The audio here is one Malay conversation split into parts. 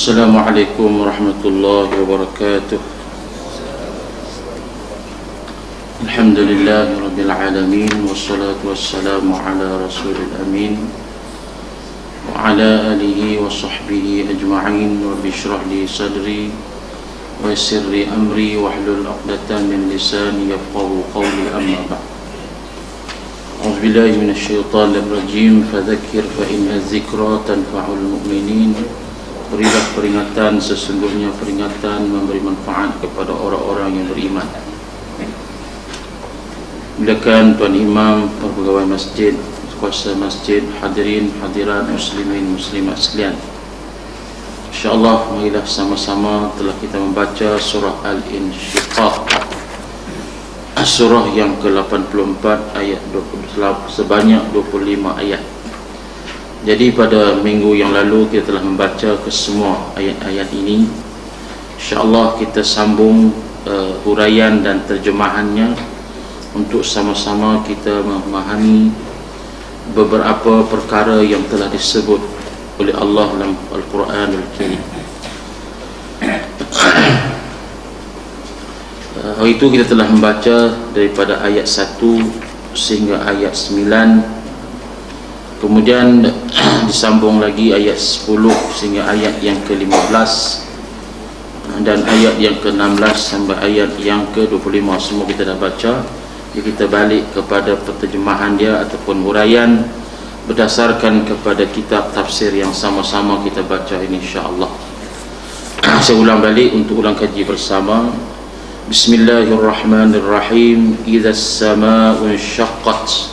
Assalamualaikum warahmatullahi wabarakatuh. Alhamdulillahi rabbil alamin, wassalatu wassalamu ala rasulil amin wa ala alihi wa sahbihi ajma'in. Rabbi shrah li sadri wa yassir li amri wahlul 'uqdatam min lisani yafqahu qawli, amma ba'd. A'udzu billahi minasy syaithanir rajim. Fadzakir fa inna dzikra tanfa'ul mu'minin. Berilah peringatan, sesungguhnya peringatan memberi manfaat kepada orang-orang yang beriman. Silakan Tuan Imam, para pegawai masjid, kuasa masjid, hadirin hadirat, muslimin muslimat sekalian. InsyaAllah marilah sama-sama telah kita membaca surah Al-Insyiqaq, surah yang ke-84 ayat 20, sebanyak 25 ayat. Jadi pada minggu yang lalu kita telah membaca kesemua ayat-ayat ini. InsyaAllah kita sambung huraian dan terjemahannya untuk sama-sama kita memahami beberapa perkara yang telah disebut oleh Allah dalam Al-Quranul Karim. Hari itu kita telah membaca daripada ayat 1 sehingga ayat 9. Kemudian disambung lagi ayat 10 sehingga ayat yang ke-15, dan ayat yang ke-16 sampai ayat yang ke-25 semua kita dah baca. Jadi kita balik kepada penterjemahan dia ataupun huraian berdasarkan kepada kitab tafsir yang sama-sama kita baca ini, insya-Allah. Saya ulang balik untuk ulang kaji bersama. Bismillahirrahmanirrahim. Idzas samaa'u insyaqqat,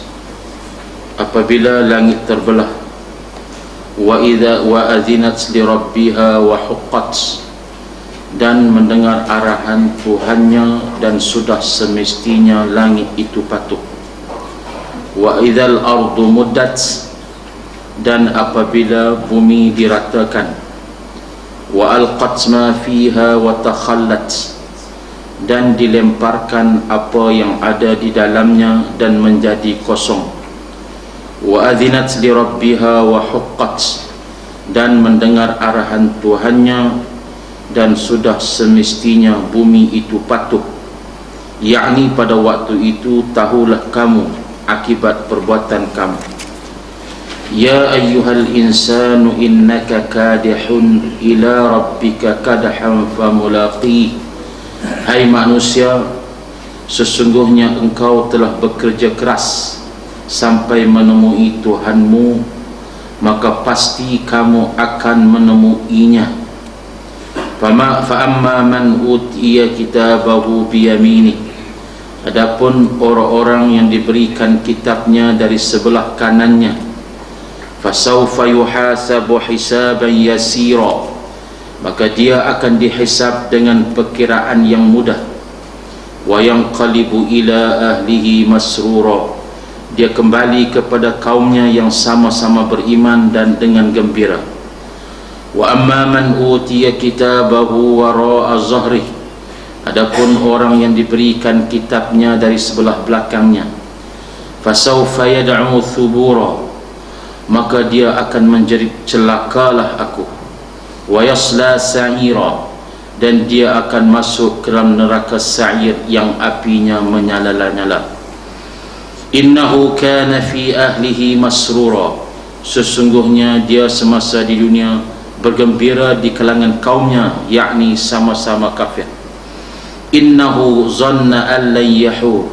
apabila langit terbelah, wa adzinat li rabbiha wa huqqat, dan mendengar arahan Tuhannya dan sudah semestinya langit itu patuh. Wa idzal ardu muddat, dan apabila bumi diratakan. Wa alqat ma fiha wa takhallat, dan dilemparkan apa yang ada di dalamnya dan menjadi kosong. Wa adzinat li rabbiha wa huqqat, dan mendengar arahan Tuhannya dan sudah semestinya bumi itu patuh. Yakni pada waktu itu tahulah kamu akibat perbuatan kamu. Ya ayyuhal insanu innaka kadihun ila rabbika kadahan famulaqih. Hai manusia, sesungguhnya engkau telah bekerja keras sampai menemui Tuhanmu, maka pasti kamu akan menemuinya. Fa'amma man utiya kitabahu biyaminih, adapun orang-orang yang diberikan kitabnya dari sebelah kanannya, fasawfa yuhasabu hisaban yasira, maka dia akan dihisab dengan perkiraan yang mudah. Wa yanqalibu ila ahlihi masrura, dia kembali kepada kaumnya yang sama-sama beriman dan dengan gembira. Wa amma man utiya kitabahu wara'a zahrih, adapun orang yang diberikan kitabnya dari sebelah belakangnya, fasawfa yad'u thubura, maka dia akan menjerit celakalah aku. Wa yasla sa'ira, dan dia akan masuk ke dalam neraka sa'ir yang apinya menyala-nyala. Innahu kana fi ahlihi masrura, sesungguhnya dia semasa di dunia bergembira di kalangan kaumnya, yakni sama-sama kafir. Innahu zanna an lan yahur,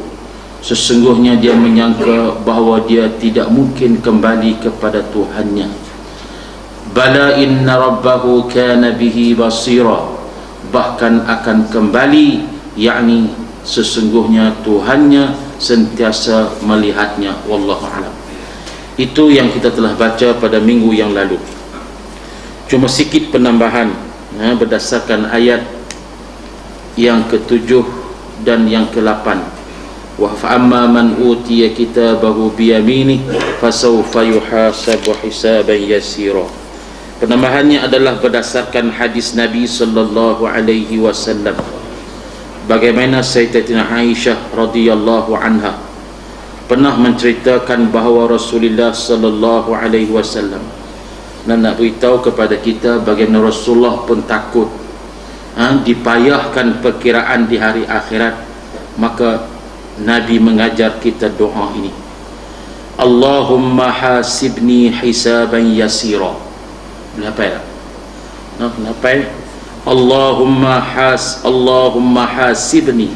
sesungguhnya dia menyangka bahawa dia tidak mungkin kembali kepada Tuhannya. Bala inna rabbahu kana bihi basira, bahkan akan kembali, yakni sesungguhnya Tuhannya sentiasa melihatnya. Wallahu a'lam. Itu yang kita telah baca pada minggu yang lalu. Cuma sikit penambahan berdasarkan ayat yang ke-7 dan yang ke-8. Wa fa'amma man utiya kitabahu biyaminih fasawfa yuhasabu hisaban yasira. Penambahannya adalah berdasarkan hadis Nabi sallallahu alaihi wasallam, bagaimana Sayyidatina Aisyah radhiyallahu anha pernah menceritakan bahawa Rasulullah sallallahu alaihi wasallam dan nak beritahu kepada kita bagaimana Rasulullah pun takut dipayahkan perkiraan di hari akhirat. Maka Nabi mengajar kita doa ini, Allahumma hasibni hisaban yasira. Kenapa ya? Kenapa ya? Allahumma hasibni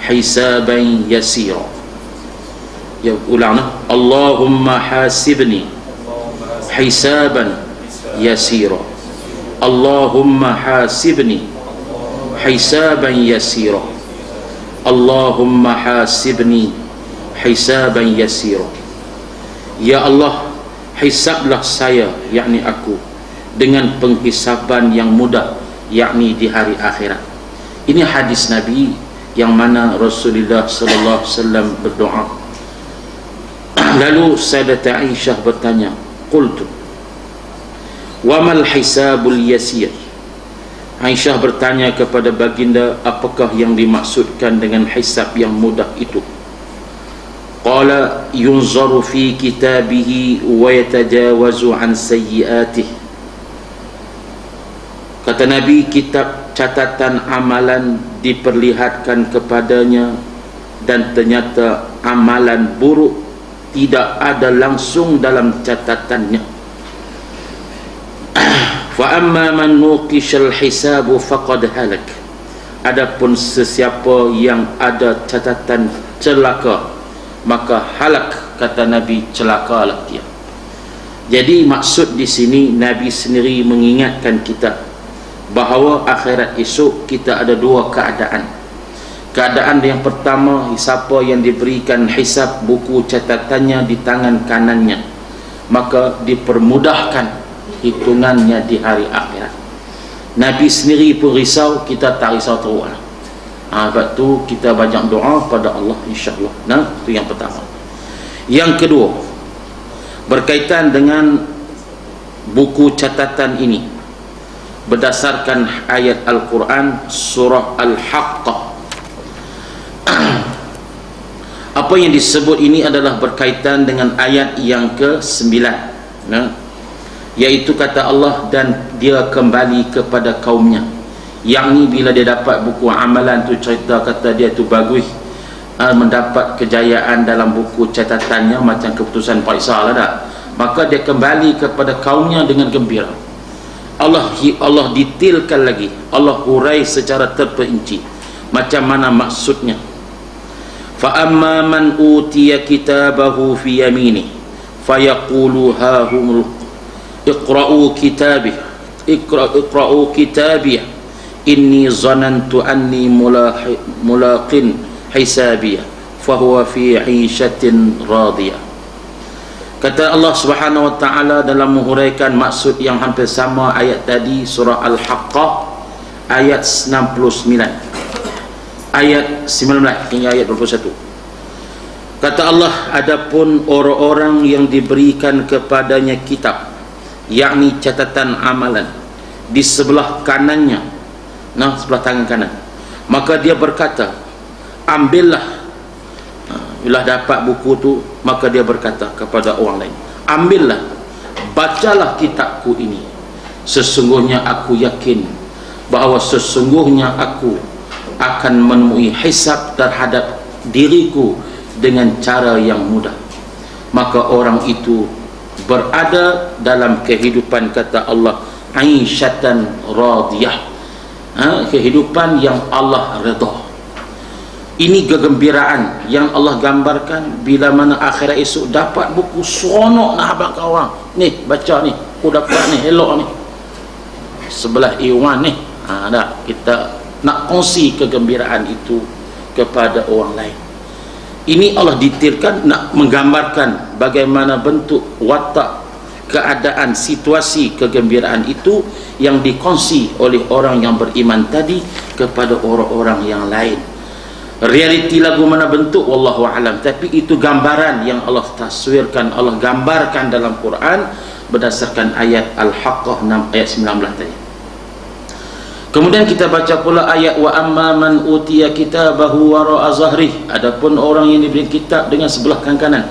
hisaban yasira. Ya, ulang. Allahumma hasibni hisaban yasira. Allahumma hasibni hisaban yasira. Allahumma hasibni hisaban yasira. Ya Allah, hisablah saya, yakni aku, dengan penghisaban yang mudah, yakni di hari akhirat. Ini hadis Nabi yang mana Rasulullah sallallahu alaihi wasallam berdoa. Lalu Sayyidatah Aisyah bertanya, qultu wa mal hisabul yasir. Aisyah bertanya kepada baginda, apakah yang dimaksudkan dengan hisab yang mudah itu? Qala yunzaru fi kitabihi wa yatajawazu an sayyi'atih. Kata Nabi, kitab catatan amalan diperlihatkan kepadanya, dan ternyata amalan buruk tidak ada langsung dalam catatannya. Fa amma man nuqishal hisabu faqad halak. Adapun sesiapa yang ada catatan celaka, maka halak, kata Nabi, celakalah dia. Jadi maksud di sini Nabi sendiri mengingatkan kita bahawa akhirat esok kita ada dua keadaan. Keadaan yang pertama, siapa yang diberikan hisab buku catatannya di tangan kanannya, maka dipermudahkan hitungannya di hari akhirat. Nabi sendiri pun risau, kita tak risau teruk lah. Sebab tu kita banyak doa pada Allah, insyaAllah. Itu yang pertama. Yang kedua, berkaitan dengan buku catatan ini, berdasarkan ayat Al-Quran surah Al-Haqqah. Apa yang disebut ini adalah berkaitan dengan ayat yang ke-9, iaitu kata Allah, dan dia kembali kepada kaumnya. Yang ni bila dia dapat buku amalan tu, cerita kata dia tu bagus, mendapat kejayaan dalam buku catatannya, macam keputusan Faisal lah dah, maka dia kembali kepada kaumnya dengan gembira. Allah detailkan lagi, Allah hurai secara terperinci macam mana maksudnya. Fa amma man utiya kitabahu fi yamini fayaqulu ha humul iqra'u kitabih iqra'u kitabih inni zanantu anni mulaqin hisabiyah fahuwa fi 'ishatin radiyah. Kata Allah Subhanahu wa taala dalam menghuraikan maksud yang hampir sama ayat tadi, surah Al-Haqqah ayat 69, ayat 19 hingga ayat 21. Kata Allah, adapun orang-orang yang diberikan kepadanya kitab, yakni catatan amalan, di sebelah kanannya, sebelah tangan kanan, maka dia berkata, ambillah. Bila dapat buku tu, maka dia berkata kepada orang lain, ambillah, bacalah kitabku ini. Sesungguhnya aku yakin bahawa sesungguhnya aku akan menemui hisab terhadap diriku dengan cara yang mudah. Maka orang itu berada dalam kehidupan, kata Allah, aisyatan radiyah, kehidupan yang Allah redha. Ini kegembiraan yang Allah gambarkan bila mana akhirat esok dapat buku, seronok nak habaq kawan. Ni baca ni, aku dapat ni, elok ni, sebelah Iwan ni. Dah kita nak kongsi kegembiraan itu kepada orang lain. Ini Allah detailkan, nak menggambarkan bagaimana bentuk watak, keadaan, situasi kegembiraan itu yang dikongsi oleh orang yang beriman tadi kepada orang-orang yang lain. Realiti lagu mana bentuk wallahu alam, tapi itu gambaran yang Allah taswirkan, Allah gambarkan dalam Quran berdasarkan ayat Al-Haqqah 6 ayat 19 tadi. Kemudian kita baca pula ayat wa amma man utiya kitabahu wara'a zahri. Adapun orang yang diberi kitab dengan sebelah kanan,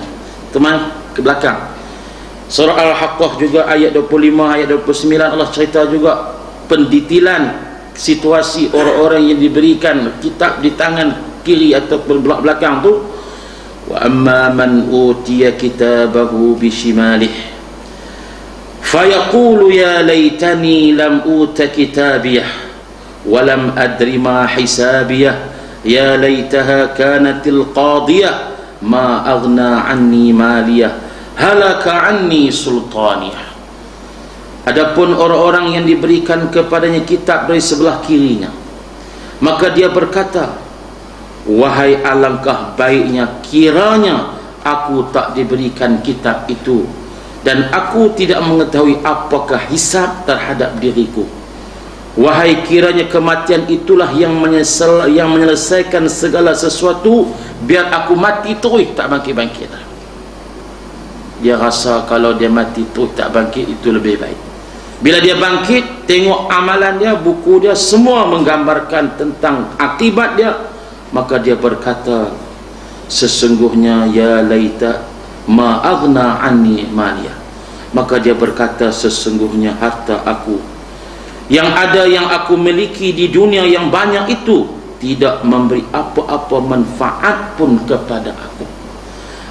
teman ke belakang, Surah Al-Haqqah juga ayat 25, ayat 29 Allah cerita juga pendetilan situasi orang-orang yang diberikan kitab di tangan kiri atau belakang tu. Wa amma man utiya kitabahu bishimalih fayaqulu ya laitani lam uta kitabiyah wa lam adri ma hisabiyah ya laitaha kanatil qadiyah ma aghna anni maliyah halaka anni sultaniyah. Adapun orang-orang yang diberikan kepadanya kitab dari sebelah kirinya, maka dia berkata, wahai alangkah baiknya kiranya aku tak diberikan kitab itu dan aku tidak mengetahui apakah hisab terhadap diriku. Wahai kiranya kematian itulah yang menyelesaikan segala sesuatu, biar aku mati terus tak bangkit-bangkit. Dia rasa kalau dia mati terus tak bangkit itu lebih baik. Bila dia bangkit, tengok amalan dia, buku dia semua menggambarkan tentang akibat dia, maka dia berkata, sesungguhnya ya laita ma aghna anni maliyah. Maka dia berkata, sesungguhnya harta aku yang ada, yang aku miliki di dunia yang banyak itu tidak memberi apa-apa manfaat pun kepada aku.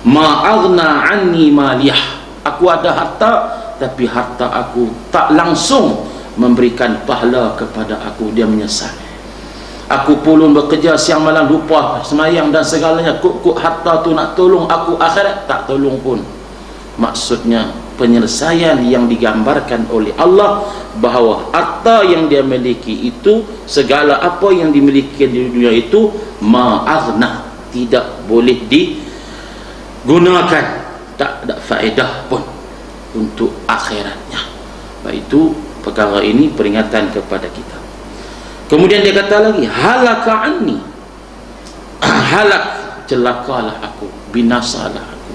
Ma aghna anni maliyah. Aku ada harta, tapi harta aku tak langsung memberikan pahala kepada aku. Dia menyesal. Aku pulun bekerja siang malam, lupa semayang dan segalanya, kuk harta tu nak tolong aku akhirat, tak tolong pun. Maksudnya penyelesaian yang digambarkan oleh Allah bahawa harta yang dia miliki itu, segala apa yang dimiliki di dunia itu ma'aghna, tidak boleh digunakan, tak ada faedah pun untuk akhiratnya. Baik, itu perkara ini peringatan kepada kita. Kemudian dia kata lagi, halaka anni, halak, celakalah aku, binasalah aku.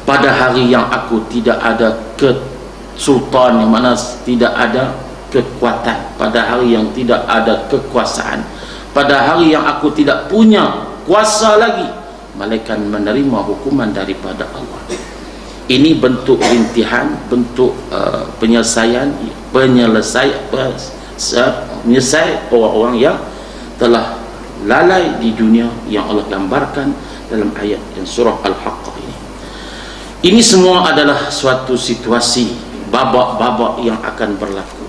Pada hari yang aku tidak ada kesultan, yang mana tidak ada kekuatan, pada hari yang tidak ada kekuasaan, pada hari yang aku tidak punya kuasa lagi, malaikat menerima hukuman daripada Allah. Ini bentuk rintihan, bentuk penyelesaian orang-orang yang telah lalai di dunia, yang Allah gambarkan dalam ayat yang surah Al-Haqqah ini. Ini semua adalah suatu situasi, babak-babak yang akan berlaku,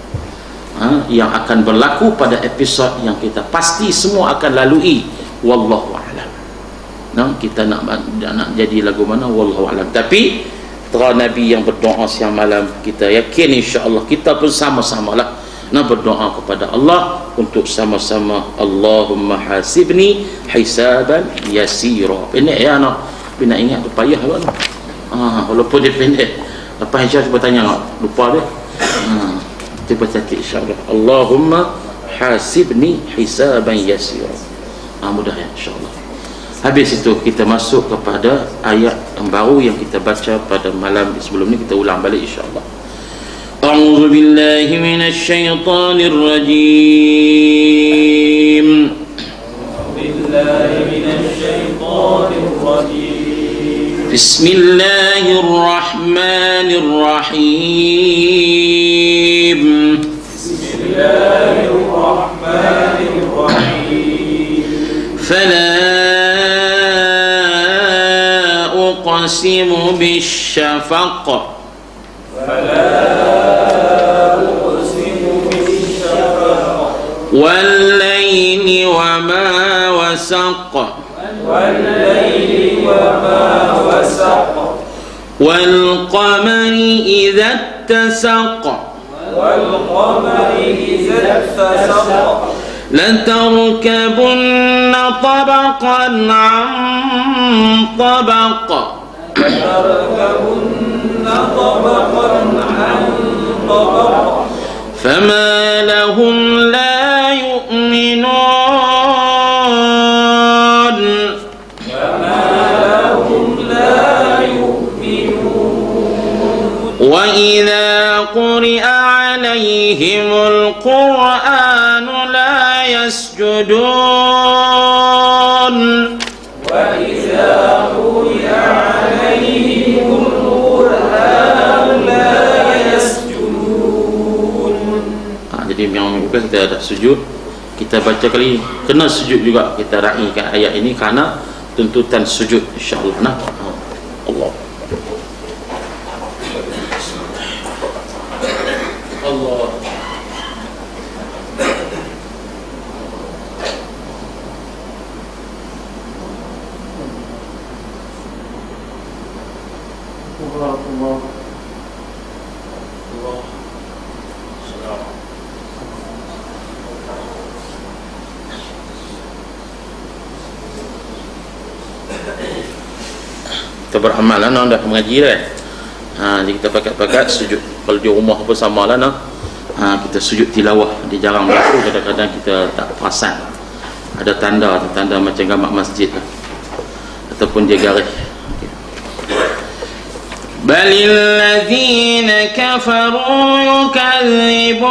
yang akan berlaku pada episod yang kita pasti semua akan lalui. Wallahu a'lam. Kita nak jadi lagu mana, wallahu a'lam. Tapi Nabi yang berdoa siang malam, kita yakin insya-Allah kita pun sama-samalah nak berdoa kepada Allah untuk sama-sama, Allahumma hasibni hisaban yasira. Pendek ya anak, nak ingat payah kan? Walaupun dia pendek, lepas insya cuba tanya, lupa dia. Cuba catat insya-Allah, Allahumma hasibni hisaban yasira. Mudah ya insya-Allah. Habis itu kita masuk kepada ayat yang baru yang kita baca pada malam sebelum ni, kita ulang balik insya-Allah. A'udzu billahi minasy syaithanir rajim. Billahi minasy syaithanir rajim. Bismillahirrahmanirrahim. Bismillahirrahmanirrahim. Fala أقسم بالشفق والليل وما وسق والقمر إذا اتسق لتركبن طبقا عن طبق فما لهم لا يؤمنون وإذا قرئ عليهم القرآن لا يسجدون وإذا قرئ عليهم Jadi yang bukan kita ada sujud, kita baca kali kena sujud juga, kita raikan ayat ini kerana tuntutan sujud insya-Allah. Nah, Allah Allah Allah Allah salam. Kita beramal lah, dah mengaji dah. Jadi kita pakat-pakat sujud kalau di rumah bersama lah, kita sujud tilawah. Dia jarang berlaku, kadang-kadang kita tak perasan ada tanda macam gambar masjid lah, ataupun dia garis. Balil ladzina kafaru yukadzibun,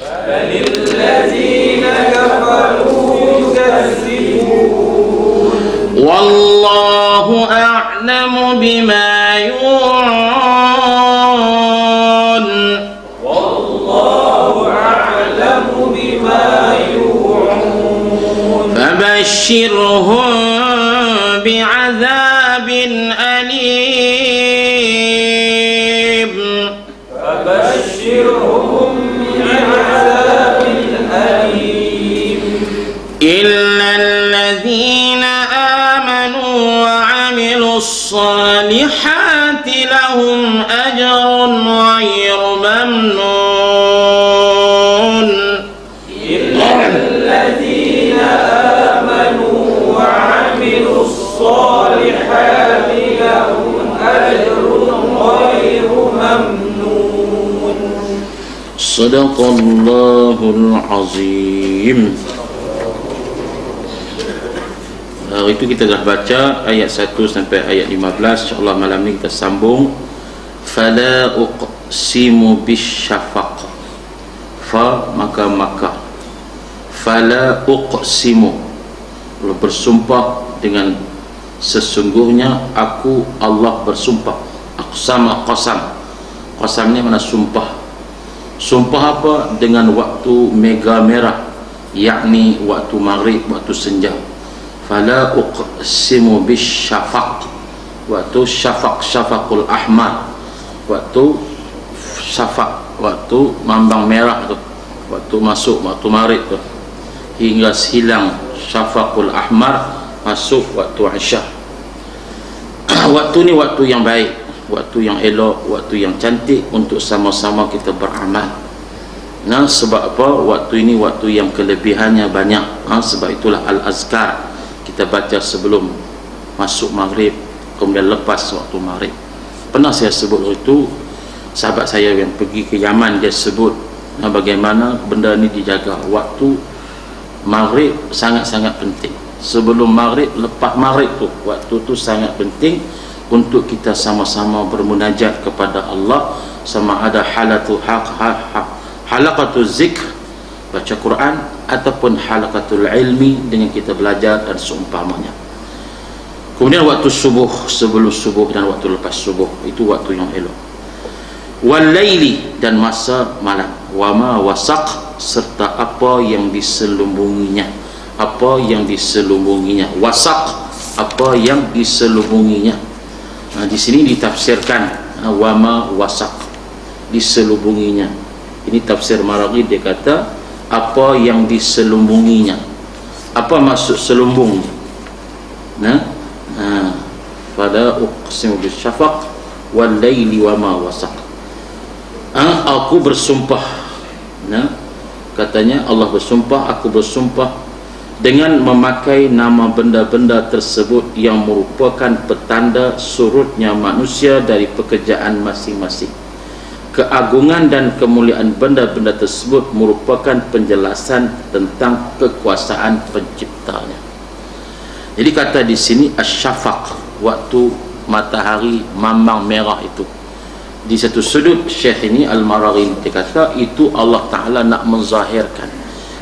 balil ladzina kafaru yukadzibun, wallahu a'lamu bima yu'un, wallahu a'lamu bima yu'un, fabashshirhum bi'adzabin alim, fabashshirhum bi'adzabin alim, illa alladhina amanu wa 'amilus salihati lahum ajrun ghairu mamnun, illa alladhina amanu wa 'amilus salihati lahum ajrun ghairu mamnun. Sadaqallahul azim. Hari itu kita dah baca ayat 1 sampai ayat 15. InsyaAllah malam ni kita sambung. Fala uqsimu bisyafaq. Fa maka fala uqsimu, bersumpah dengan sesungguhnya aku Allah bersumpah. Aqsama qasam. Qasam ni mana sumpah. Sumpah apa? Dengan waktu mega merah, yakni waktu maghrib, waktu senja. Fala uqsimu bisyafaq, waktu syafaqul ahmar, waktu syafaq, waktu mambang merah tu, waktu masuk waktu maghrib tu, hingga hilang syafaqul ahmar, masuk waktu isyak. Waktu ni waktu yang baik, waktu yang elok, waktu yang cantik untuk sama-sama kita beramal. Nah, sebab apa? Waktu ini waktu yang kelebihannya banyak. Sebab itulah al-azkar kita baca sebelum masuk maghrib, kemudian lepas waktu maghrib. Pernah saya sebut itu, sahabat saya yang pergi ke Yaman, dia sebut bagaimana benda ni dijaga. Waktu maghrib sangat-sangat penting. Sebelum maghrib, lepas maghrib tu, waktu tu sangat penting untuk kita sama-sama bermunajat kepada Allah, sama ada halaqatul zikr, baca Quran, ataupun halaqatul ilmi dengan kita belajar dan seumpamanya. Kemudian waktu subuh, sebelum subuh dan waktu lepas subuh, itu waktu yang elok. Wal laili, dan masa malam. Wa ma wasaq, serta apa yang diselubunginya. Apa yang diselubunginya. Wasaq, apa yang diselubunginya. Di sini ditafsirkan wa ma wasaq, diselubunginya. Ini tafsir Maraghi, dia kata apa yang diselubunginya. Apa maksud selubung? Pada uqsimu bisyafaq wal laili wa ma wasaq. Aku bersumpah. Katanya Allah bersumpah, aku bersumpah dengan memakai nama benda-benda tersebut yang merupakan petanda surutnya manusia dari pekerjaan masing-masing. Keagungan dan kemuliaan benda-benda tersebut merupakan penjelasan tentang kekuasaan penciptanya. Jadi kata di sini asyafaq, waktu matahari mamang merah itu. Di satu sudut Syekh ini Al-Maraghi dia kata itu Allah Ta'ala nak menzahirkan.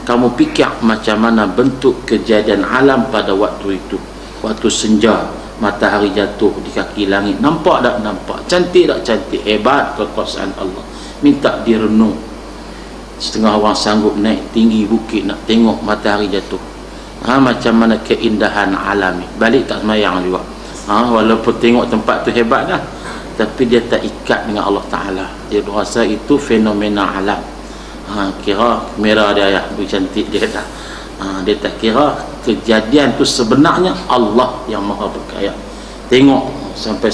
Kamu fikir macam mana bentuk kejadian alam pada waktu itu. Waktu senja, matahari jatuh di kaki langit. Nampak tak? Nampak. Cantik tak? Cantik. Hebat kekuasaan Allah. minta direnung. Setengah orang sanggup naik tinggi bukit nak tengok matahari jatuh. Macam mana keindahan alam ni. Balik tak semayang juga. Walaupun tengok tempat tu hebat dah, tapi dia tak ikat dengan Allah Ta'ala. Dia rasa itu fenomena alam. Kira kamera dia cantik dia kata. Dia tak kira kejadian tu sebenarnya Allah yang maha berkaya. Tengok sampai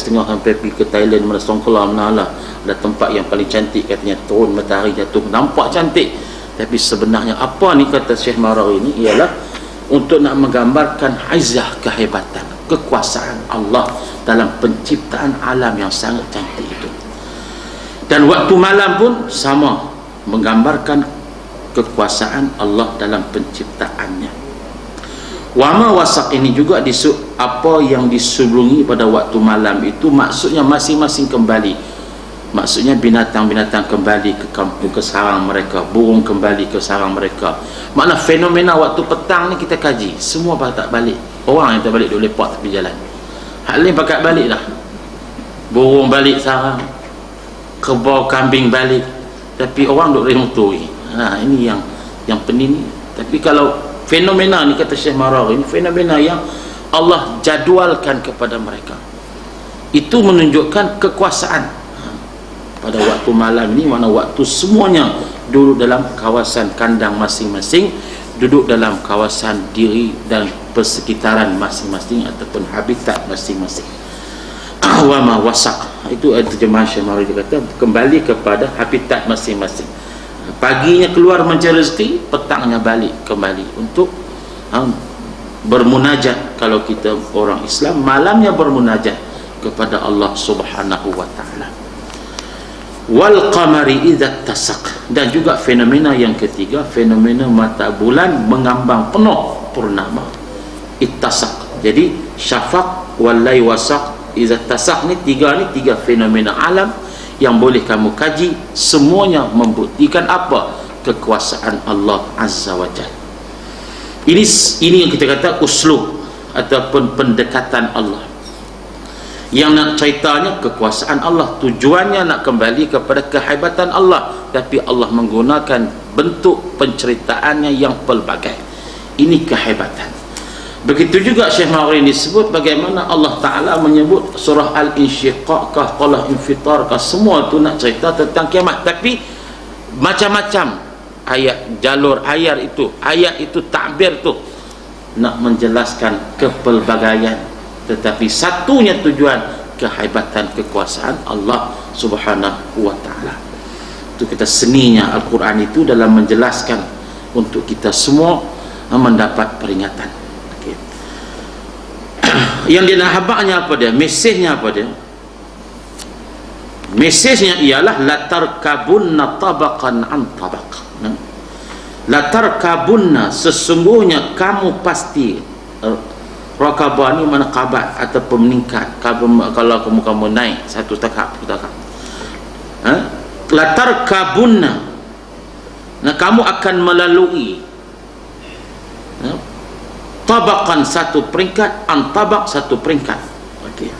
pergi ke Thailand, mana Songkla, mana lah, ada tempat yang paling cantik katanya, turun matahari jatuh, nampak cantik. Tapi sebenarnya apa ni, kata Syekh Marawi ini, ialah untuk nak menggambarkan aizah, kehebatan, kekuasaan Allah dalam penciptaan alam yang sangat cantik itu. Dan waktu malam pun sama, menggambarkan kekuasaan Allah dalam penciptaannya. Wama wasak ini juga disebut apa yang disulungi pada waktu malam itu, maksudnya masing-masing kembali. Maksudnya binatang-binatang kembali ke kampung, ke sarang mereka, burung kembali ke sarang mereka. Makna fenomena waktu petang ni kita kaji, semua tak balik. Orang yang tak balik duk lepak tepi jalan. Hak lain pakat balik dah. Burung balik sarang, kerbau kambing balik, tapi orang duk remotor ni. Ini yang pening ni. Tapi kalau fenomena ni, kata Syekh Marawi, ini fenomena yang Allah jadualkan kepada mereka. Itu menunjukkan kekuasaan pada waktu malam ni, mana waktu semuanya duduk dalam kawasan kandang masing-masing, duduk dalam kawasan diri dan persekitaran masing-masing ataupun habitat masing-masing. Wama wasak, itu terjemahan Syekh Marawi, dia kata kembali kepada habitat masing-masing. Paginya keluar mencari rezeki, petangnya balik kembali untuk bermunajat. Kalau kita orang Islam, malamnya bermunajat kepada Allah Subhanahu wa ta'ala. Wal qamari idza tasaq, dan juga fenomena yang ketiga, fenomena mata bulan mengambang penuh purnama, ittasaq. Jadi syafaq wal layl wasaq, idza tasaq ni tiga fenomena alam yang boleh kamu kaji. Semuanya membuktikan apa? Kekuasaan Allah Azza wa Jalla. Ini yang kita kata uslub ataupun pendekatan Allah. Yang nak ceritanya kekuasaan Allah, tujuannya nak kembali kepada kehebatan Allah, tapi Allah menggunakan bentuk penceritaannya yang pelbagai. Ini kehebatan. Begitu juga Syekh Ma'ari disebut bagaimana Allah Ta'ala menyebut surah Al-Insyiqaq kah, Qalah Infitar kah, semua tu nak cerita tentang kiamat. Tapi macam-macam ayat, jalur ayat itu takbir tu nak menjelaskan kepelbagaian, tetapi satunya tujuan kehebatan kekuasaan Allah Subhanahu wa Ta'ala. Itu kita seninya Al-Quran itu dalam menjelaskan untuk kita semua mendapat peringatan. Yang dia nak habaknya apa dia? Mesejnya apa dia? Mesejnya ialah latarkabunna tabaqan an tabaq. Latarkabunna, sesungguhnya kamu pasti. Rakabah ni mana kabat ataupun meningkat. Kalau kamu naik satu tahap. Latarkabunna, nah kamu akan melalui tabaqan satu peringkat, antabak satu peringkat. Okey.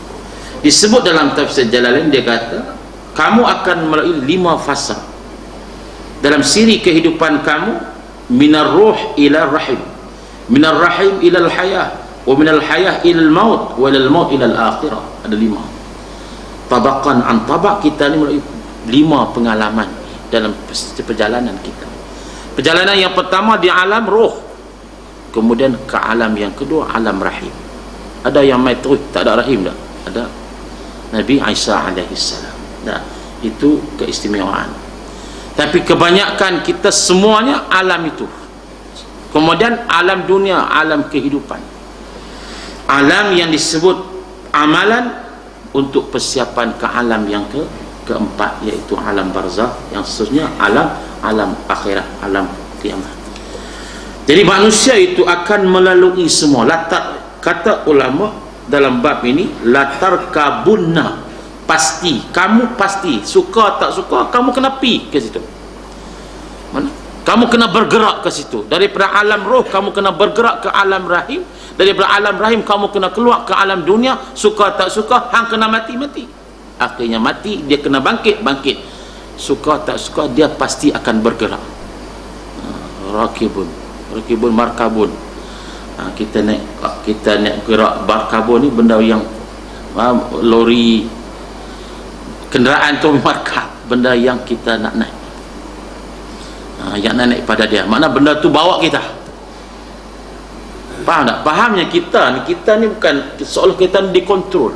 Disebut dalam tafsir Jalalain, dia kata kamu akan melalui 5 fasa dalam siri kehidupan kamu, minar ruh ila rahim, minar rahim ila al-hayah, wa minal hayah ila al-maut, wa ilal maut ila al-akhirah. Ada 5 tabaqan antabak. Kita ni melalui 5 pengalaman dalam perjalanan kita. Perjalanan yang pertama di alam ruh, kemudian ke alam yang kedua, alam rahim. Ada yang mai terus tak ada rahim tak? Ada. Nabi Isa alaihi salam. Nah, itu keistimewaan. Tapi kebanyakan kita semuanya alam itu. Kemudian alam dunia, alam kehidupan. Alam yang disebut amalan untuk persiapan ke alam yang keempat, iaitu alam barzakh, yang seterusnya alam akhirat, alam kiamat. Jadi manusia itu akan melalui semua. Kata ulama dalam bab ini, latar kabunna, pasti, kamu pasti, suka tak suka, kamu kena pergi ke situ. Mana? Kamu kena bergerak ke situ. Daripada alam roh kamu kena bergerak ke alam rahim, daripada alam rahim kamu kena keluar ke alam dunia. Suka tak suka, hang kena mati. Akhirnya mati, dia kena bangkit. suka tak suka dia pasti akan bergerak. Rakibun markabun. Kita naik gerak markabun ni benda yang lori, kenderaan tu markab, benda yang kita nak naik. Yang nak naik pada dia, mana benda tu bawa kita. Faham tak? Fahamnya kita ni bukan seolah kita dikontrol.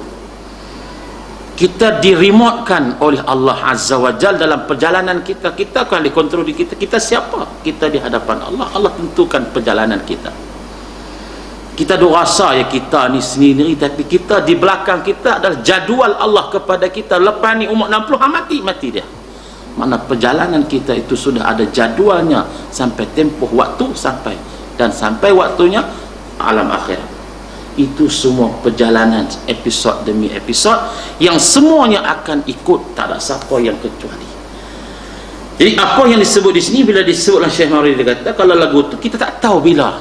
Kita diremotekan oleh Allah Azza wa Jal dalam perjalanan kita. Kita akan dikontrol di kita. Kita siapa? Kita di hadapan Allah. Allah tentukan perjalanan kita. Kita rasa ya kita ni sendiri, tapi kita di belakang kita adalah jadual Allah kepada kita. Lepas ni umur 60 mati dia. Mana perjalanan kita itu sudah ada jadualnya sampai tempoh waktu sampai, dan sampai waktunya alam akhirat. Itu semua perjalanan episod demi episod yang semuanya akan ikut, tak ada siapa yang kecuali. Jadi apa yang disebut di sini, bila disebut oleh Syekh Mawardi, dia kata kalau lagu tu kita tak tahu bila,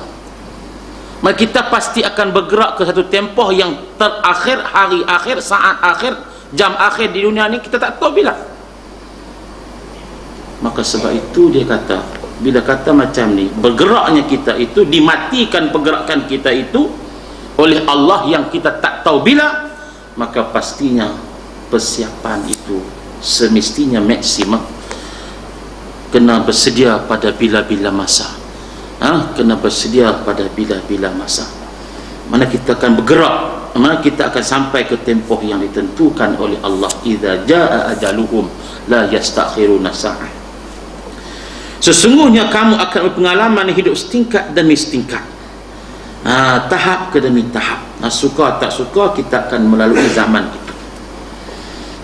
maka kita pasti akan bergerak ke satu tempoh yang terakhir, hari akhir, saat akhir, jam akhir di dunia ni, kita tak tahu bila. Maka sebab itu dia kata, bila kata macam ni, bergeraknya kita itu, dimatikan pergerakan kita itu oleh Allah yang kita tak tahu bila, maka pastinya persiapan itu semestinya maksimum. Kena bersedia pada bila-bila masa. Kena bersedia pada bila-bila masa. Mana kita akan bergerak, mana kita akan sampai ke tempoh yang ditentukan oleh Allah. Idza jaa ajaluhum la yastakhiruna sa'ah. Sesungguhnya kamu akan berpengalaman hidup setingkat demi setingkat. Tahap ke demi tahap. Suka tak suka kita akan melalui zaman itu.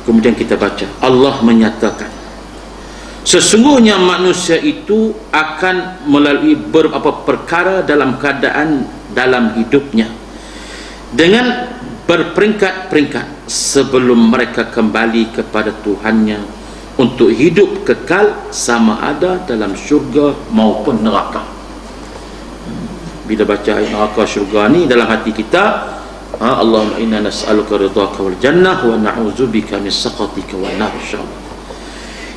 Kemudian kita baca, Allah menyatakan sesungguhnya manusia itu akan melalui beberapa perkara dalam keadaan dalam hidupnya dengan berperingkat-peringkat sebelum mereka kembali kepada Tuhannya untuk hidup kekal sama ada dalam syurga maupun neraka. Bila baca ayat neraka syurga ni dalam hati kita, Allahumma inna nas'aluka ridhaka wal jannah wa na'udzubika min sakhatika wan nar.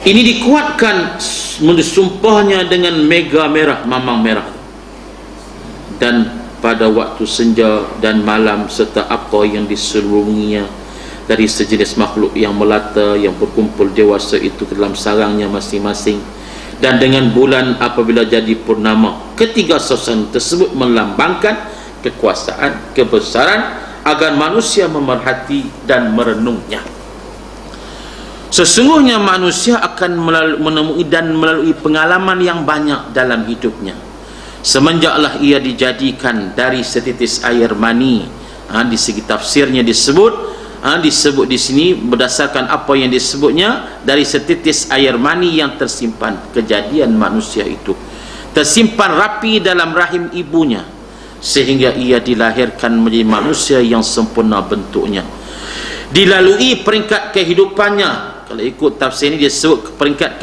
Ini dikuatkan mensumpahnya dengan mega merah, mamang merah, dan pada waktu senja dan malam serta apa yang diselubunginya dari sejenis makhluk yang melata yang berkumpul dewasa itu ke dalam sarangnya masing-masing, dan dengan bulan apabila jadi purnama. Ketiga suasana tersebut melambangkan kekuasaan, kebesaran, agar manusia memerhati dan merenungnya. Sesungguhnya manusia akan menemui dan melalui pengalaman yang banyak dalam hidupnya semenjaklah ia dijadikan dari setitis air mani. Di segi tafsirnya disebut di sini berdasarkan apa yang disebutnya dari setitis air mani yang tersimpan. Kejadian manusia itu tersimpan rapi dalam rahim ibunya sehingga ia dilahirkan menjadi manusia yang sempurna bentuknya. Dilalui peringkat kehidupannya, kalau ikut tafsir ini dia sebut peringkat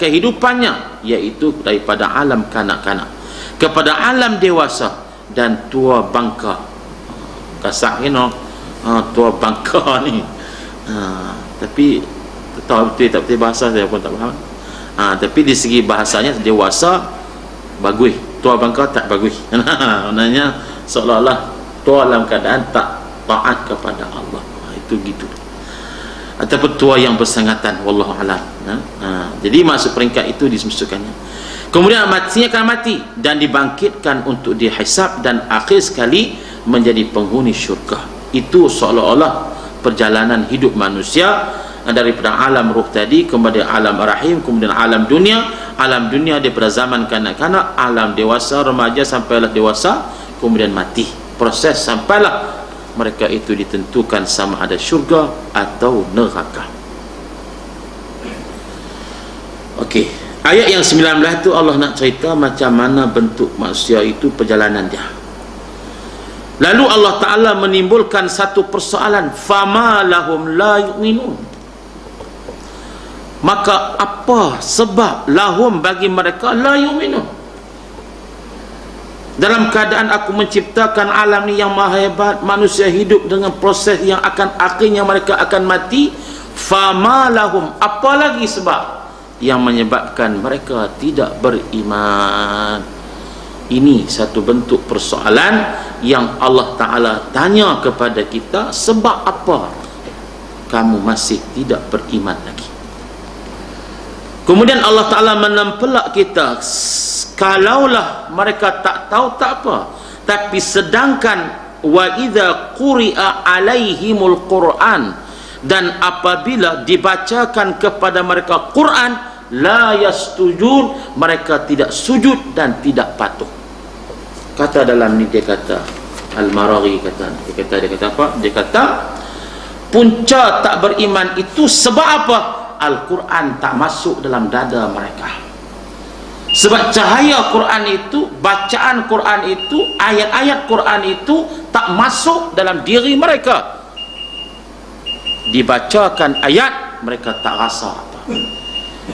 kehidupannya, iaitu daripada alam kanak-kanak kepada alam dewasa dan tua bangka. Kasar tua bangka ni, tapi tahu betul tak betul bahasa saya pun tak faham. Tapi di segi bahasanya dewasa bagus, tua bangka tak bagus. Maknanya seolah-olah tua dalam keadaan tak taat kepada Allah. Itu gitu. Ataupun tua yang bersangatan, wallahu alam. Jadi maksud peringkat itu dimaksudkannya. Kemudian matinya akan mati dan dibangkitkan untuk dihisab dan akhir sekali menjadi penghuni syurga. Itu seolah-olah perjalanan hidup manusia daripada alam ruh tadi kemudian alam rahim, kemudian alam dunia. Alam dunia daripada zaman kanak-kanak, alam dewasa, remaja sampailah dewasa, kemudian mati. Proses sampailah mereka itu ditentukan sama ada syurga atau neraka. Okey, ayat yang 19 tu Allah nak cerita macam mana bentuk manusia itu perjalanan dia. Lalu Allah Ta'ala menimbulkan satu persoalan, fama lahum la yu'minun. Maka apa sebab lahum bagi mereka la yu'minun? Dalam keadaan aku menciptakan alam ni yang maha hebat, manusia hidup dengan proses yang akan akhirnya mereka akan mati, fama lahum, apalagi sebab yang menyebabkan mereka tidak beriman. Ini satu bentuk persoalan yang Allah Ta'ala tanya kepada kita, sebab apa kamu masih tidak beriman lagi? Kemudian Allah Ta'ala menempelak kita, kalaulah mereka tak tahu tak apa, tapi sedangkan wa idza quri'a alaihimul Qur'an, dan apabila dibacakan kepada mereka Quran, la yastujud, mereka tidak sujud dan tidak patuh. Kata dalam ni, dia kata Al-Maraghi dia kata apa? Dia kata punca tak beriman itu sebab apa? Al-Quran tak masuk dalam dada mereka. Sebab cahaya Quran itu, bacaan Quran itu, ayat-ayat Quran itu tak masuk dalam diri mereka. Dibacakan ayat, mereka tak rasa apa.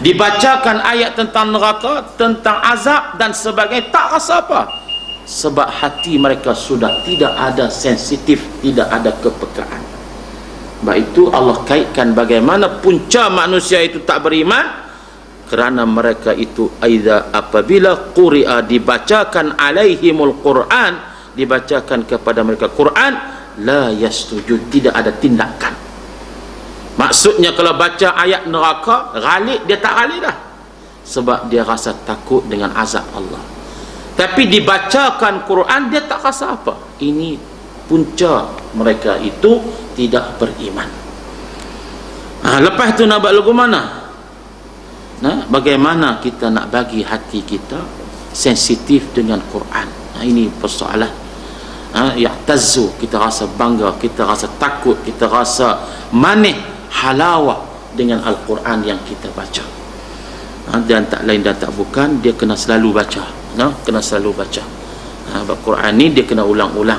Dibacakan ayat tentang neraka, tentang azab dan sebagainya, tak rasa apa. Sebab hati mereka sudah tidak ada sensitif, tidak ada kepekaan. Sebab itu Allah kaitkan bagaimana punca manusia itu tak beriman, kerana mereka itu apabila quri'a, dibacakan alaihimul Quran, dibacakan kepada mereka Quran, la yastujud, tidak ada tindakan. Maksudnya kalau baca ayat neraka, ghalib, dia tak ghalib dah, sebab dia rasa takut dengan azab Allah. Tapi dibacakan Quran, dia tak rasa apa. Ini punca mereka itu tidak beriman. Lepas tu nak buat lagu mana? Bagaimana kita nak bagi hati kita sensitif dengan Quran? Ini persoalan. Ya'tazzu, kita rasa bangga, kita rasa takut, kita rasa manis, halawah dengan Al-Quran yang kita baca. Dan tak lain dan tak bukan, dia kena selalu baca. Kena selalu baca. Al-Quran ni dia kena ulang-ulang,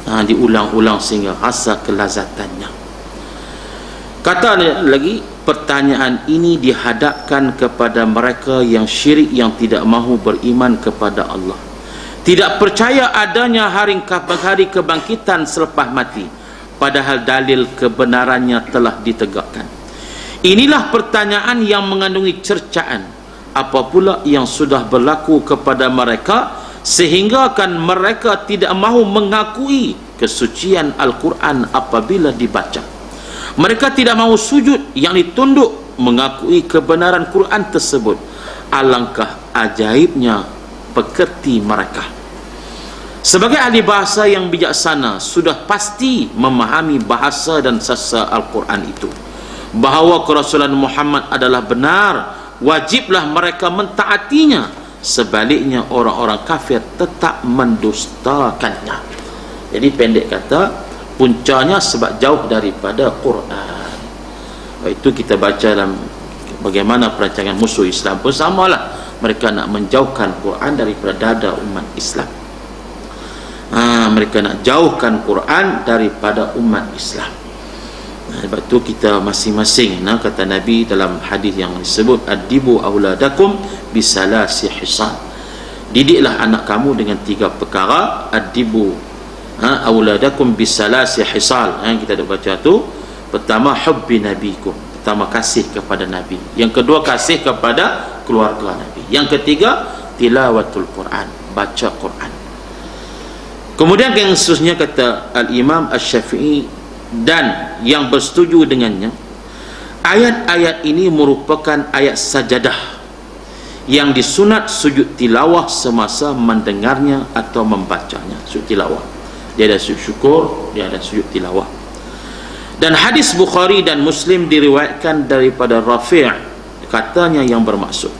diulang-ulang sehingga rasa kelazatannya. Kata lagi, pertanyaan ini dihadapkan kepada mereka yang syirik, yang tidak mahu beriman kepada Allah, tidak percaya adanya hari kebangkitan selepas mati, padahal dalil kebenarannya telah ditegakkan. Inilah pertanyaan yang mengandungi cercaan. Apa pula yang sudah berlaku kepada mereka sehingga kan mereka tidak mahu mengakui kesucian Al-Quran apabila dibaca. Mereka tidak mahu sujud, yang ditunduk mengakui kebenaran Quran tersebut. Alangkah ajaibnya pekerti mereka. Sebagai ahli bahasa yang bijaksana, sudah pasti memahami bahasa dan sasa Al-Quran itu, bahawa kerasulan Muhammad adalah benar, wajiblah mereka mentaatinya. Sebaliknya orang-orang kafir tetap mendustakannya. Jadi pendek kata, puncanya sebab jauh daripada Quran. Itu kita baca dalam bagaimana perancangan musuh Islam pun samalah. Mereka nak menjauhkan Quran daripada dada umat Islam. Mereka nak jauhkan Quran daripada umat Islam. Sebab tu kita masing-masing, kata Nabi dalam hadis yang disebut, adibu auladakum bisalasi hisan, didiklah anak kamu dengan 3 perkara. Adibu auladakum bisalasi hisal, kita dah baca tu. Pertama, hubbi nabikum, pertama kasih kepada Nabi. Yang kedua, kasih kepada keluarga Nabi. Yang ketiga, tilawatul Quran, baca Quran. Kemudian yang seterusnya kata Al-Imam Asy-Syafi'i dan yang bersetuju dengannya, ayat-ayat ini merupakan ayat sajadah yang disunat sujud tilawah semasa mendengarnya atau membacanya. Sujud tilawah, dia ada sujud syukur, dia ada sujud tilawah. Dan hadis Bukhari dan Muslim diriwayatkan daripada Rafi', katanya yang bermaksud,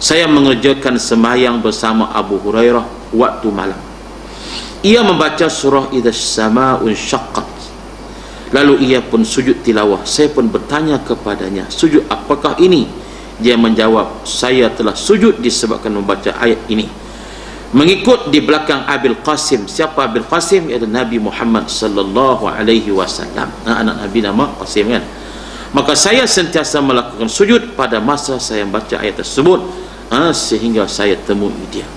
saya mengerjakan sembahyang bersama Abu Hurairah waktu malam. Ia membaca surah Idza as-samaa'u syaqqat, lalu ia pun sujud tilawah. Saya pun bertanya kepadanya, sujud apakah ini? Dia menjawab, saya telah sujud disebabkan membaca ayat ini. Mengikut di belakang Abil Qasim. Siapa Abil Qasim? Iaitu Nabi Muhammad sallallahu alaihi wasallam. Anak Nabi nama Qasim kan. Maka saya sentiasa melakukan sujud pada masa saya membaca ayat tersebut, sehingga saya temui dia.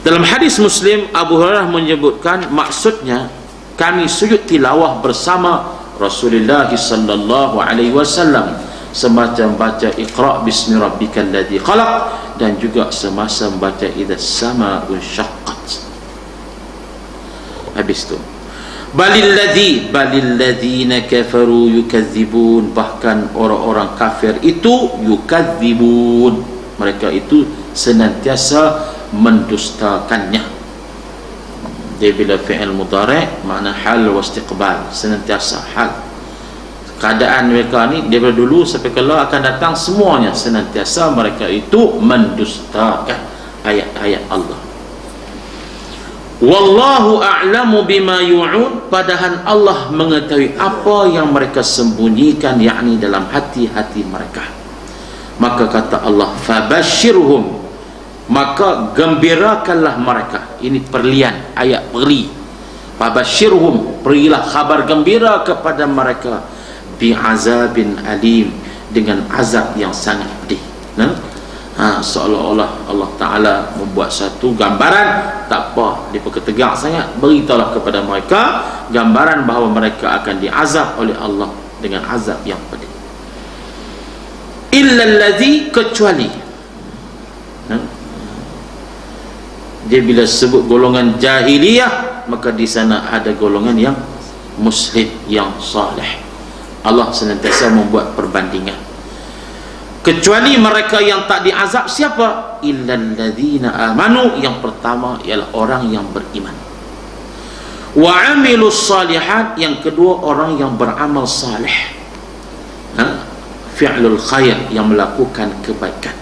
Dalam hadis Muslim, Abu Hurairah menyebutkan, maksudnya kami sujud tilawah bersama Rasulullah sallallahu alaihi wasallam semasa membaca Iqra bismi rabbikal ladzi khalaq, dan juga semasa membaca idza samaa'un syaqqat. Habis tu balilladzina kafaru yukadzibun, bahkan orang-orang kafir itu yukadzibun, mereka itu senantiasa mendustakannya. Dia bila fi'il mudhari' makna hal wa istiqbal, senantiasa hal. Keadaan mereka ni daripada dulu sampai kalau akan datang semuanya senantiasa mereka itu mendustakan ayat-ayat Allah. Wallahu a'lamu bima yu'un, padahal Allah mengetahui apa yang mereka sembunyikan, yakni dalam hati-hati mereka. Maka kata Allah, fabashshirhum, maka gembirakanlah mereka. Ini perlian, ayat beri. Fabashshirhum, berilah kabar gembira kepada mereka, bi'azabin alim, dengan azab yang sangat pedih. Seolah-olah Allah Ta'ala membuat satu gambaran, tak apa dia tegak sangat, beritahulah kepada mereka gambaran bahawa mereka akan diazab oleh Allah dengan azab yang pedih. Illallazi, kecuali dia bila sebut golongan jahiliyah, maka di sana ada golongan yang muslim, yang saleh. Allah senantiasa membuat perbandingan. Kecuali mereka yang tak diazab siapa? Illalladzina amanu, yang pertama ialah orang yang beriman. Wa amilus salihat, yang kedua orang yang beramal saleh. Fi'lul khair, yang melakukan kebaikan.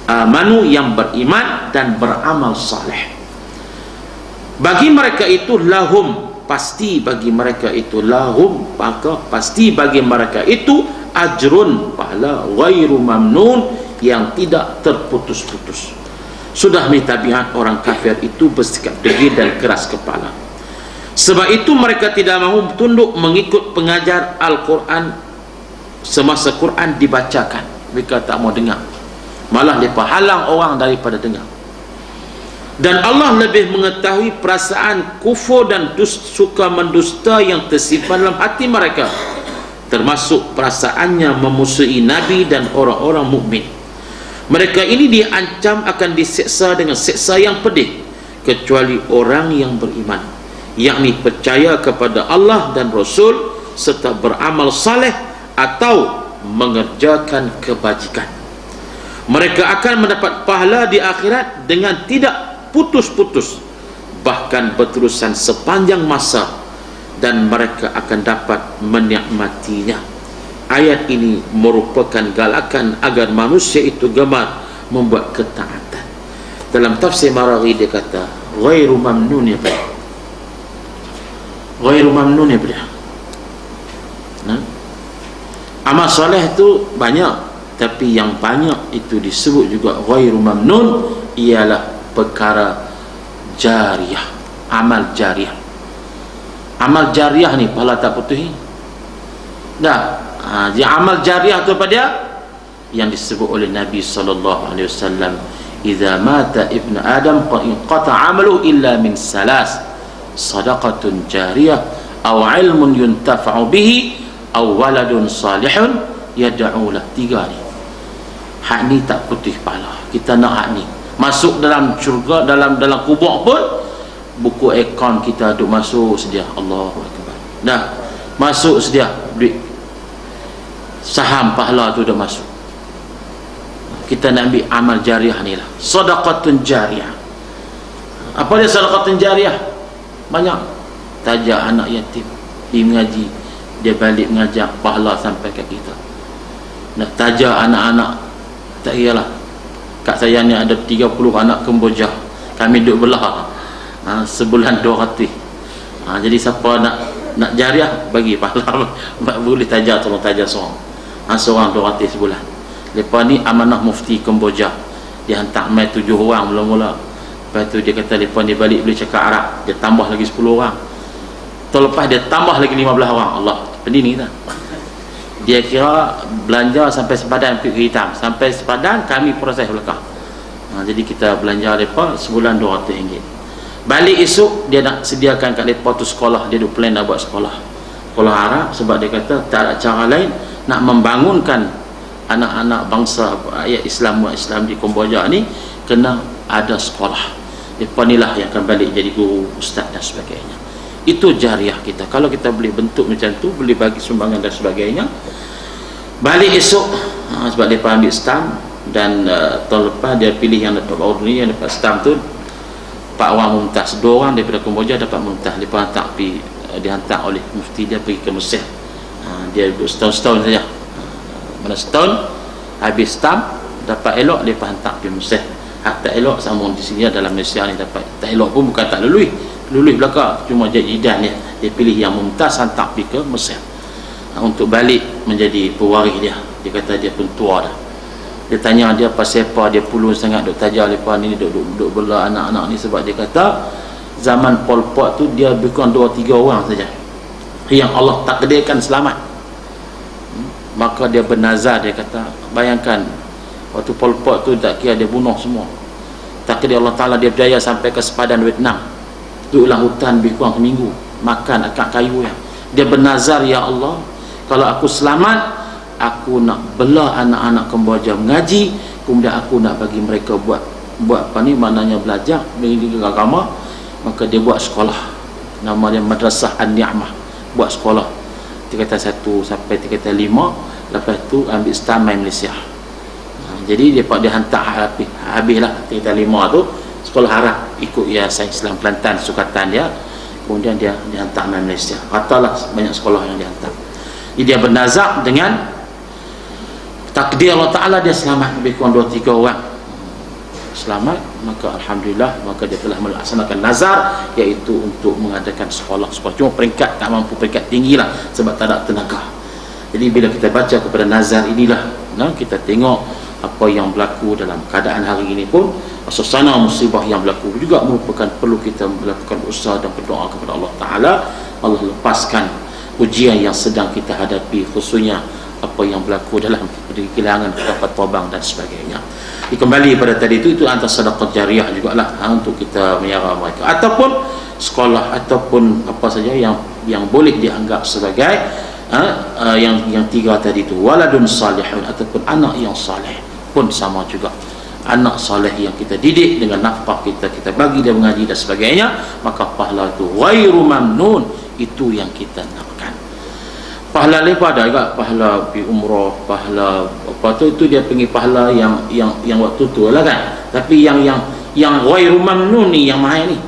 Amanu, yang beriman dan beramal saleh. Bagi mereka itu lahum, pasti bagi mereka itu lahum, maka pasti bagi mereka itu ajrun, pahala ghairu mamnun, yang tidak terputus-putus. Sudah tabiat orang kafir itu bersikap degil dan keras kepala. Sebab itu mereka tidak mahu tunduk mengikut pengajar Al-Quran semasa Quran dibacakan. Mereka tak mau dengar, malah mereka halang orang daripada dengar. Dan Allah lebih mengetahui perasaan kufur dan suka mendusta yang tersimpan dalam hati mereka, termasuk perasaannya memusuhi Nabi dan orang-orang mukmin. Mereka ini diancam akan diseksa dengan seksa yang pedih, kecuali orang yang beriman, yakni percaya kepada Allah dan Rasul serta beramal saleh atau mengerjakan kebajikan. Mereka akan mendapat pahala di akhirat dengan tidak putus-putus, bahkan berterusan sepanjang masa, dan mereka akan dapat menikmatinya. Ayat ini merupakan galakan agar manusia itu gemar membuat ketaatan. Dalam tafsir Maraghi dia kata ghairu mamnun, ya Pak, ghairu mamnun, ya Pak. Amal soleh itu banyak, tapi yang banyak itu disebut juga ghairu mamnun, ialah perkara jariah, amal jariah. Amal jariah ni pahala tak putuhi dah. Jadi amal jariah tu apa dia? Yang disebut oleh Nabi SAW, idza mata ibnu adam qata amalu illa min salas, sadaqatun jariyah aw ilmun yuntafa'u bihi aw waladun salihun yad'u lah. Tiga ni, hak ni tak putih pahala. Kita nak hak ni masuk dalam syurga, dalam kubur pun buku akaun kita duk masuk sedia. Allahu akbar. Dah masuk sedia, duit saham pahala tu dah masuk. Kita nak ambil amal jariah ni lah, sedekatun jariah. Apa dia sedekatun jariah? Banyak. Tajak anak yatim pergi mengaji, dia balik mengajar, pahala sampai kat kita. Nak tajak anak-anak, tak iyalah, kat saya ni ada 30 anak Kemboja, kami duduk belah sebulan 200. Jadi siapa nak jariah bagi pahala boleh tajak, tolong tajak seorang 200 sebulan. Lepas ni amanah mufti Kemboja, dia hantar mai 7 orang mula-mula. Lepas tu dia kata lepas ni balik boleh cakap Arab, dia tambah lagi 10 orang. Terlepas dia tambah lagi 15 orang. Allah, pedih ni tak? Dia kira belanja sampai sepadan pergi hitam, sampai sepadan kami proses belakang. Jadi kita belanja mereka sebulan RM200. Balik esok dia nak sediakan kat mereka tu sekolah, dia duk plan nak buat sekolah. sekolah Arab, sebab dia kata tak ada cara lain nak membangunkan anak-anak bangsa rakyat Islam di Kamboja ni, kena ada sekolah. Depa ni lah yang akan balik jadi guru, ustaz dan sebagainya. Itu jariah kita. Kalau kita boleh bentuk macam tu, boleh bagi sumbangan dan sebagainya, balik esok sebab dia ambil stamp, dan tahun lepas dia pilih yang dapat baru ni, yang dapat stamp tu Pak Wan Mumtaz. 2 orang daripada Kamboja dapat Mumtaz. Dia hantar pergi, dihantar oleh mufti dia pergi ke Mesir. Dia duduk setahun saja. Mana setahun habis stamp dapat elok, dia hantar pergi Mesir. Hak tak elok sama di sini dalam Malaysia ni dapat. Tak elok pun bukan tak lulus belaka, cuma jidan dia pilih yang Mumtaz, hantar pergi ke Mesir untuk balik menjadi pewaris dia. Dia kata dia pun tua dah. Dia tanya dia pasal apa dia pulun sangat duk tajar lepas ni, duk bela anak-anak ni, sebab dia kata zaman Pol Pot tu dia bukan 2-3 orang saja yang Allah takdirkan selamat. Maka dia bernazar, dia kata bayangkan waktu Pol Pot tu tak kira dia bunuh semua, takdir Allah Ta'ala dia berjaya sampai ke sepadan Vietnam, duduklah hutan lebih kurang seminggu, makan akak kayu ya. Dia bernazar, ya Allah, kalau aku selamat, aku nak bela anak-anak Kamboja mengaji, kemudian aku nak bagi mereka buat apa ni, maknanya belajar mendidik agama. Maka dia buat sekolah, nama dia Madrasah An-Ni'mah, buat sekolah. Dia kata 1 sampai 5, lepas tu ambil stamp main Malaysia. Jadi dia hantar habislah 5 tu sekolah Arab, ikut Yayasan Islam Kelantan sukatan dia, kemudian dia hantar main Malaysia. Katalah banyak sekolah yang dihantar. Jadi dia bernazar dengan takdir Allah Ta'ala, dia selamat lebih kurang 2-3 orang selamat. Maka Alhamdulillah, maka dia telah melaksanakan nazar, iaitu untuk mengadakan sekolah. Cuma peringkat tak mampu, peringkat tinggi lah, sebab tak ada tenaga. Jadi bila kita baca kepada nazar inilah, kita tengok apa yang berlaku dalam keadaan hari ini pun, suasana musibah yang berlaku juga merupakan perlu kita melakukan usaha dan berdoa kepada Allah Ta'ala. Allah lepaskan ujian yang sedang kita hadapi, khususnya apa yang berlaku dalam kehilangan dapat tobang dan sebagainya. Kembali pada tadi itu antara sedekah jariah jugalah untuk kita menyara mereka, ataupun sekolah, ataupun apa saja yang boleh dianggap sebagai yang 3 tadi itu, waladun salihun, ataupun anak yang saleh pun sama juga. Anak saleh yang kita didik dengan nafkah kita bagi dia mengaji dan sebagainya, maka pahala itu ghairu mamnun, itu yang kita nakkan. Pahala lepas ada juga, pahala pergi umrah, pahala apa tu, itu dia panggil pahala yang waktu tu lah kan. Tapi yang ghairu mamnun ni, yang mahal ni,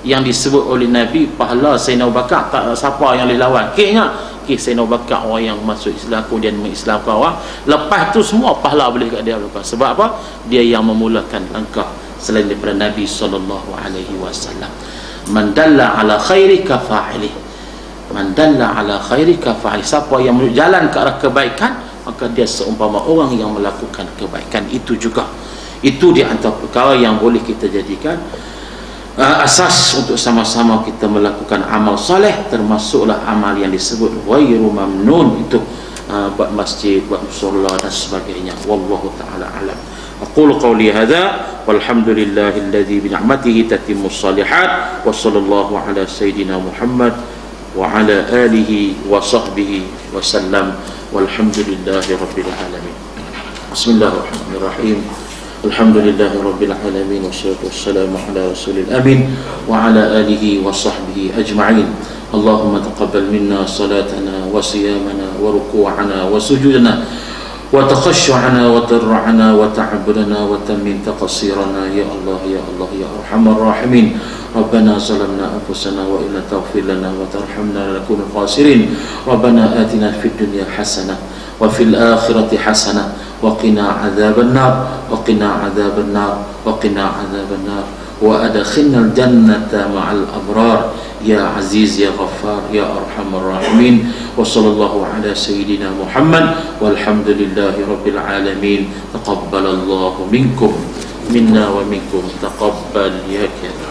yang disebut oleh Nabi pahala Sayyidina Abu Bakar, tak siapa yang boleh lawan. Kayaknya Sayyidina Abu Bakar orang yang masuk Islam, kemudian mengislamkan orang, lepas tu semua pahala boleh kat dia. Sebab apa? Dia yang memulakan langkah selain daripada Nabi SAW. Man dalla ala khairi ka fa'ilih, man dalla ala khairi ka fa'ilih. Siapa yang menunjuk jalan ke arah kebaikan, maka dia seumpama orang yang melakukan kebaikan. Itu juga, itu di antara perkara yang boleh kita jadikan asas untuk sama-sama kita melakukan amal soleh, termasuklah amal yang disebut ghairu mamnun, itu buat masjid, buat musalla dan sebagainya. Wallahu ta'ala alam. Aqulu qawli hadha walhamdulillahilladzi bi ni'matihi tatimmus shalihat, wa sallallahu ala sayyidina Muhammad wa ala alihi wa sahbihi wa sallam, walhamdulillahi rabbil alamin. Bismillahirrahmanirrahim. Alhamdulillahi rabbil alamin, wassalatu wassalamu ala rasulil amin wa ala alihi wa sahbihi ajma'in. Allahumma taqabbal minna salatana wa siyamana wa ruku'ana wa sujudana wa takhashshu'ana wa darra'ana wa ta'abbudana wa tammin taqsirana, ya Allah ya Allah ya arhamar rahimin. Rabbana zalamna anfusana wa illa taghfir lana wa tarhamna lanakunanna khasirin. Rabbana atina fid dunya hasanah wa fil akhirati hasanah wa qina adzaban nar wa qina adzaban nar wa qina adzaban nar wa adkhilna al-jannata ma'al abrar ya aziz ya ghaffar ya arhamar rahimin. Wa sallallahu ala sayyidina Muhammad walhamdulillahi rabbil alamin. Taqabbalallahu minkum minna wa minkum, taqabbal ya karim.